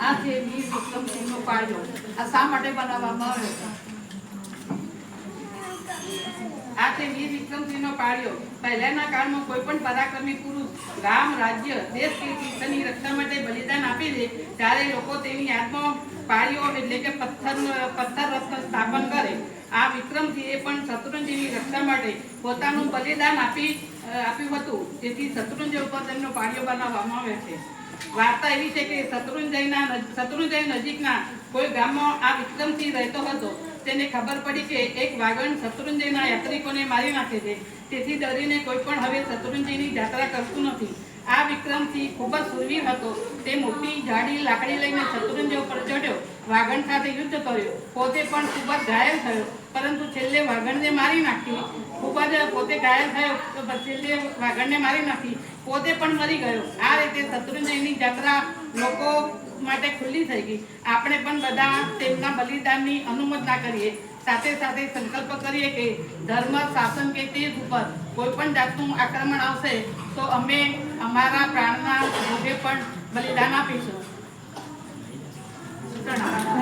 આ છે વીર વિક્રમસિંહનો પાળિયો. આ શા માટે બનાવવામાં આવ્યો છે? આ છે વીર વિક્રમસિંહનો પાળિયો. પહેલાના કાળમાં કોઈ પણ પરાક્રમી પુરુષ ગામ, રાજ્ય, દેશ કે તીર્થની રક્ષા માટે બલિદાન આપી દે ત્યારે લોકો તેની યાદમાં પાળિયો એટલે કે પથ્થર રથનું સ્થાપન કરે. આ વિક્રમસિંહે પણ શત્રુંજયની રક્ષા માટે પોતાનું બલિદાન આપ્યું હતું. તેથી શત્રુંજય ઉપર તેમનો પાળિયો બનાવવામાં આવે છે. વાર્તા એવી છે કે શત્રુંજય નજીકના કોઈ ગામમાં આ વિક્રમસિંહ રહેતો હતો. તેને ખબર પડી કે એક વાગણ શત્રુંજયના યાત્રિકોને મારી નાખે છે. તેથી ડરીને કોઈ પણ હવે શત્રુંજયની યાત્રા કરતું નથી. આ વિક્રમસિંહ ખૂબ જ શૂરવીર હતો. તે મોટી જાડી લાકડી લઈને શત્રુંજય ઉપર ચડ્યો, વાગણ સાથે યુદ્ધ કર્યો. પોતે પણ ખૂબ જ ઘાયલ થયો, પરંતુ છેલ્લે વાગણને મારી નાખી. ખૂબ જ પોતે ઘાયલ થયો તો છેલ્લે વાગણને મારી નાખી, પોતે પણ મરી ગયો. આ રીતે શત્રુંજયની યાત્રા લોકો માટે ખુલ્લી થઈ ગઈ. આપણે પણ બધા તેમના બલિદાનની અનુમોદના કરીએ. સાથે સાથે સંકલ્પ કરીએ કે ધર્મ, શાસન કે તેજ ઉપર કોઈ પણ જાતનું આક્રમણ આવશે તો અમે અમારા પ્રાણના ભોગે પણ બલિદાન આપીશું.